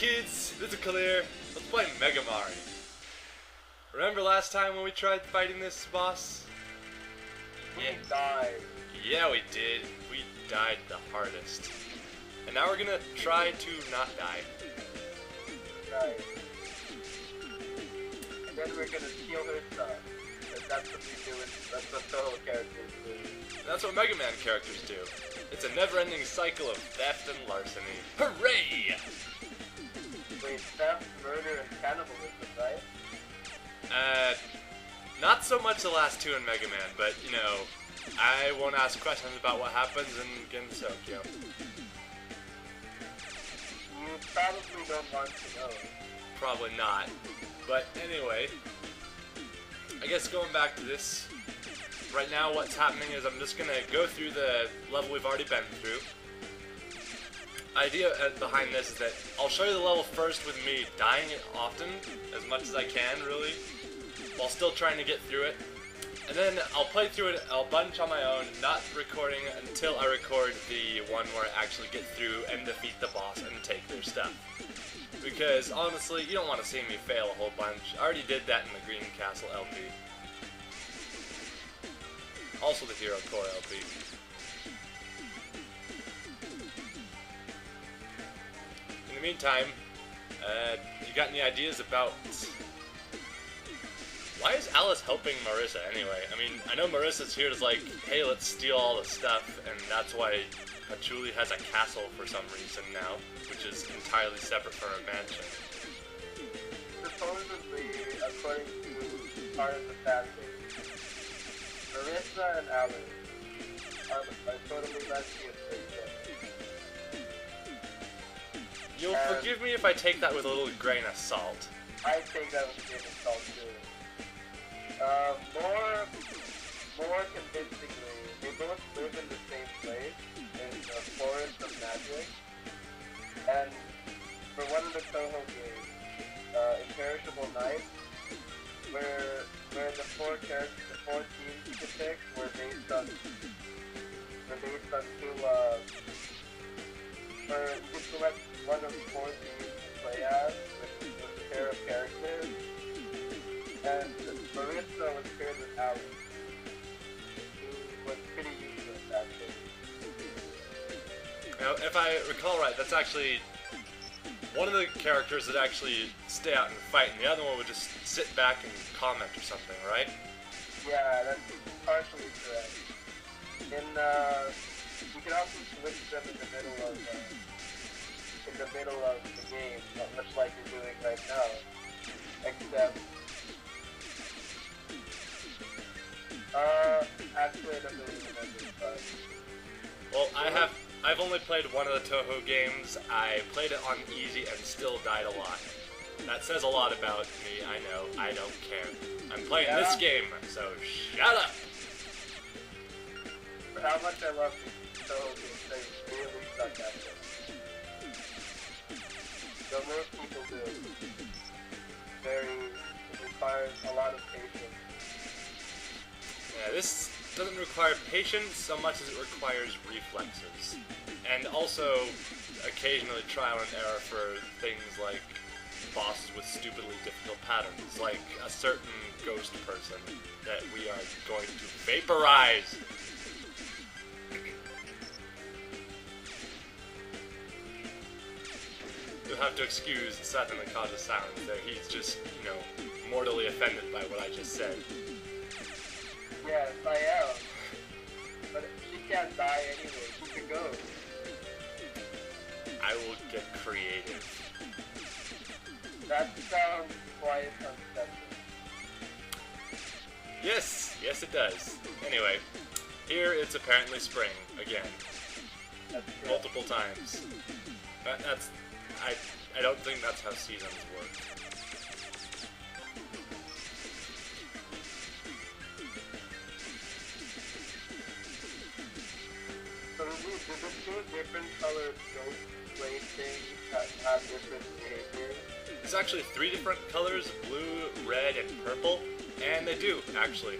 kids, this is Kalir. Let's play Mega Mario. Remember last time when we tried fighting this boss? We died. Yeah, we did. We died the hardest. And now we're gonna try to not die. Right. And then we're gonna steal her stuff. Because that's what we do. That's what solo characters do. That's what Mega Man characters do. It's a never-ending cycle of theft and larceny. Hooray! Wait, theft, murder, and cannibalism, right? Not so much the last two in Mega Man, but, you know, I won't ask questions about what happens in Gensokyo. You probably don't want to know. Probably not. But anyway, I guess going back to this, right now what's happening is I'm just gonna go through the level we've already been through. Idea behind this is that I'll show you the level first with me dying often, as much as I can, really, while still trying to get through it. And then I'll play through it a bunch on my own, not recording until I record the one where I actually get through and defeat the boss and take their stuff. Because, honestly, you don't want to see me fail a whole bunch. I already did that in the Green Castle LP. Also the Hero Core LP. In the meantime, you got any ideas about... Why is Alice helping Marissa anyway? I mean, I know Marissa's here to like, hey, let's steal all the stuff, and that's why Patchouli has a castle for some reason now, which is entirely separate from her mansion. Supposedly, according to part of the family, Marissa and Alice are totally lesbian. You'll forgive me if I take that with a little grain of salt. I take that with a grain of salt too. More convincingly, they both live in the same place, in the Forest of Magic, and for one of the Toho games, Imperishable Night, where the four teams you could pick were based on two, or you select one of the four teams to play as, with a pair of characters. And Marissa was paired with Alice, who was pretty useless, actually. Now, if I recall right, that's actually one of the characters that actually stay out and fight, and the other one would just sit back and comment or something, right? Yeah, that's partially correct. You can also switch them in the middle of the game, much like you're doing right now, except. Actually, I don't really remember, but... Well, I've only played one of the Toho games. I played it on easy and still died a lot. That says a lot about me, I know. I don't care. I'm playing this game, so shut up! For how much I love these Toho games, they really suck at it. So most people do. It requires a lot of patience. Yeah, this doesn't require patience so much as it requires reflexes. And also, occasionally trial and error for things like bosses with stupidly difficult patterns, like a certain ghost person that we are going to vaporize. You'll have to excuse Seth in the cause of silence there. He's just, you know, mortally offended by what I just said. Yes, I am. But she can't die anyway. She can go. I will get creative. That sounds quite unsettling. Yes, it does. Anyway, here it's apparently spring again. That's true. Multiple times. But I don't think that's how seasons work. So do the two different colored ghost blade things have different behaviors? There's actually 3 different colors, blue, red, and purple, and they do, actually.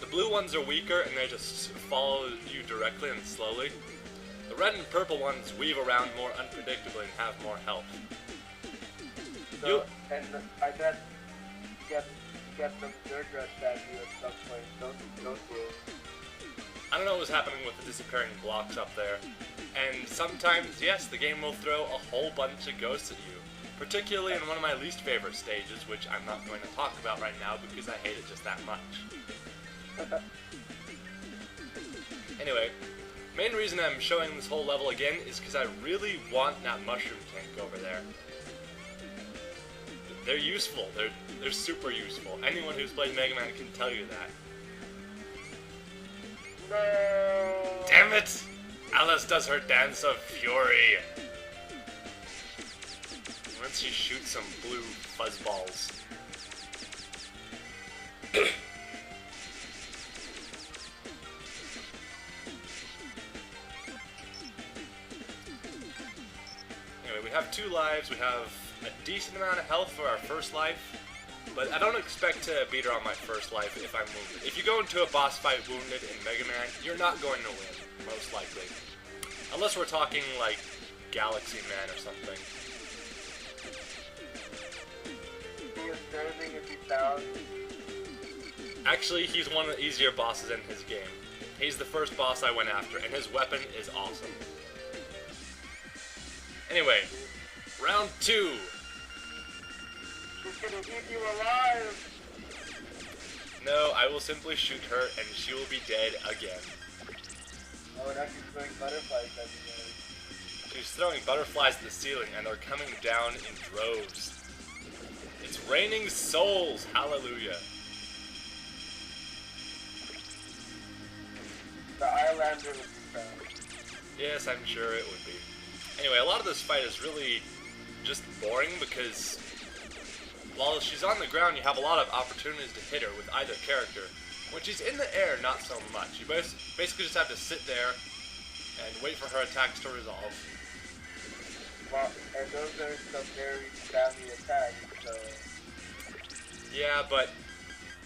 The blue ones are weaker, and they just follow you directly and slowly. The The red and purple ones weave around more unpredictably and have more health. So, and I bet get some Zergra statue at some point, don't you? I don't know what's happening with the disappearing blocks up there. And sometimes, yes, the game will throw a whole bunch of ghosts at you. Particularly in one of my least favorite stages, which I'm not going to talk about right now because I hate it just that much. Anyway, main reason I'm showing this whole level again is because I really want that mushroom tank over there. They're useful. They're super useful. Anyone who's played Mega Man can tell you that. No! Damn it! Alice does her dance of fury. Once she shoots some blue fuzzballs. Anyway, we have 2 lives. We have a decent amount of health for our first life. But I don't expect to beat her on my first life if I'm wounded. If you go into a boss fight wounded in Mega Man, you're not going to win, most likely. Unless we're talking, like, Galaxy Man or something. He is serving if he found. Actually, he's one of the easier bosses in his game. He's the first boss I went after, and his weapon is awesome. Anyway, round 2. She's gonna eat you alive! No, I will simply shoot her, and she will be dead again. Oh, and she's throwing butterflies everywhere. She's throwing butterflies at the ceiling, and they're coming down in droves. It's raining souls! Hallelujah. The Islander would be proud. Yes, I'm sure it would be. Anyway, a lot of this fight is really just boring because while she's on the ground, you have a lot of opportunities to hit her with either character. When she's in the air, not so much. You basically just have to sit there and wait for her attacks to resolve. Well, and those are some very spammy attacks, so... Yeah, but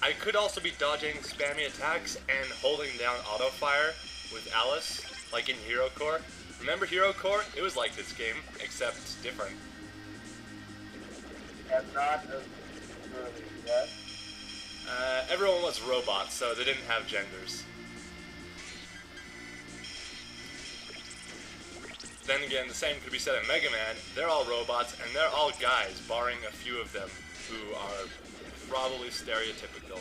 I could also be dodging spammy attacks and holding down auto fire with Alice, like in Hero Core. Remember Hero Core? It was like this game, except different. And not as early, yes? Everyone was robots, so they didn't have genders. Then again, the same could be said in Mega Man. They're all robots, and they're all guys, barring a few of them who are probably stereotypical.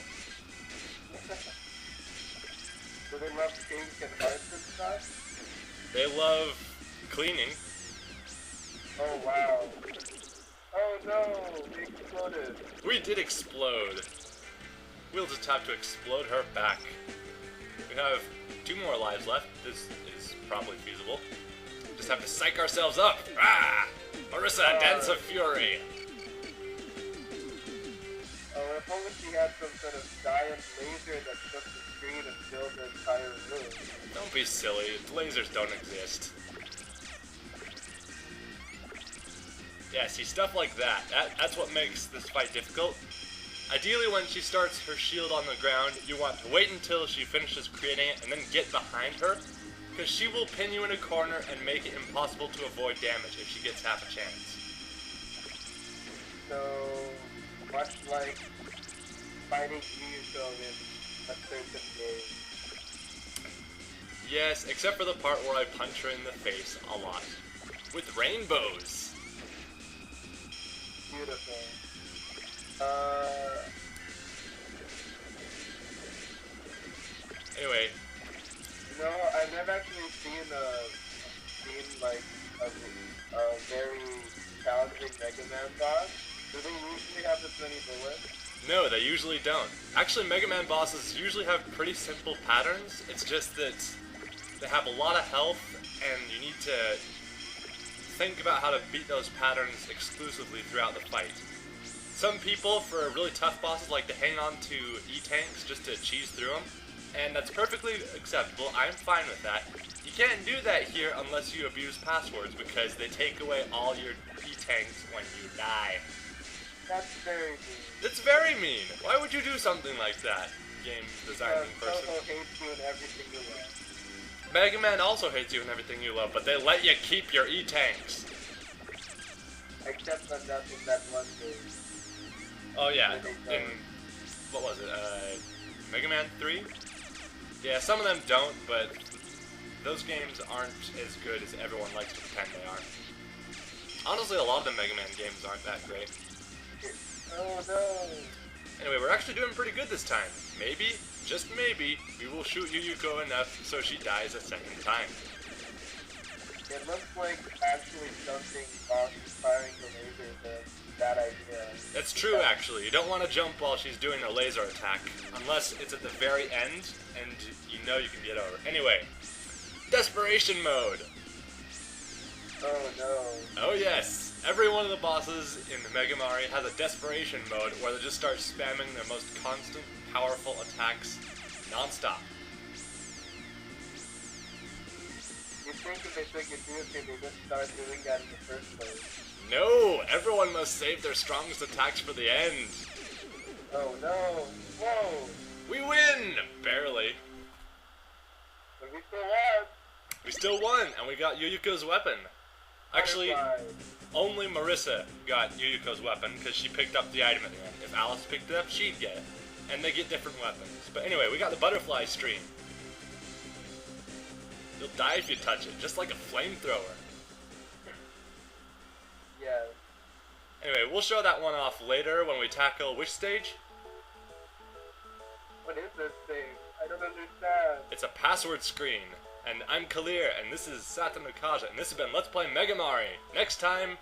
Do they love pink and hearts and stuff? They love cleaning. Oh, wow. Oh, no! We exploded. We did explode. We'll just have to explode her back. We have 2 more lives left. This is probably feasible. Just have to psych ourselves up. Ah! Marissa, Dance of Fury. Oh, if only she had some sort of giant laser that took the screen and filled the entire room. Don't be silly. Lasers don't exist. Yeah, see, stuff like that. That's what makes this fight difficult. Ideally, when she starts her shield on the ground, you want to wait until she finishes creating it and then get behind her, because she will pin you in a corner and make it impossible to avoid damage if she gets half a chance. So, much like fighting Yuyuko in a certain game. Yes, except for the part where I punch her in the face a lot. With rainbows! Beautiful. Anyway. No, I've never actually seen like a very challenging Mega Man boss. Do they usually have this many bullets? No, they usually don't. Actually, Mega Man bosses usually have pretty simple patterns. It's just that they have a lot of health, and you need to think about how to beat those patterns exclusively throughout the fight. Some people, for really tough bosses, like to hang on to E-tanks just to cheese through them, and that's perfectly acceptable. I'm fine with that. You can't do that here unless you abuse passwords, because they take away all your E-tanks when you die. That's very mean. It's very mean. Why would you do something like that, game designing person? Toho hates you in every single way. Mega Man also hates you and everything you love, but they let you keep your E-tanks. Except on that in that one game. Oh yeah, in, what was it, Mega Man 3? Yeah, some of them don't, but those games aren't as good as everyone likes to pretend they are. Honestly, a lot of the Mega Man games aren't that great. Oh no! Anyway, we're actually doing pretty good this time. Maybe, just maybe, we will shoot Yuyuko enough so she dies a second time. It looks like actually jumping off firing the laser is a bad idea. That's true, actually. You don't want to jump while she's doing a laser attack, unless it's at the very end, and you know you can get over. Anyway, desperation mode. Oh no. Oh yes, every one of the bosses in the Mega Mari has a desperation mode where they just start spamming their most constant, powerful attacks non-stop. You think if they took it seriously, they just start doing that in the first place? No, everyone must save their strongest attacks for the end. Oh no! Whoa! We win! Barely. But we still won! We still won, and we got Yuyuko's weapon. Actually, only Marissa got Yuyuko's weapon because she picked up the item at the end. If Alice picked it up, she'd get it. And they get different weapons. But anyway, we got the butterfly stream. You'll die if you touch it, just like a flamethrower. Yeah. Anyway, we'll show that one off later when we tackle which stage? What is this thing? I don't understand. It's a password screen. And I'm Kalir, and this is Sata Nukaja, and this has been Let's Play Mega Mari. Next time,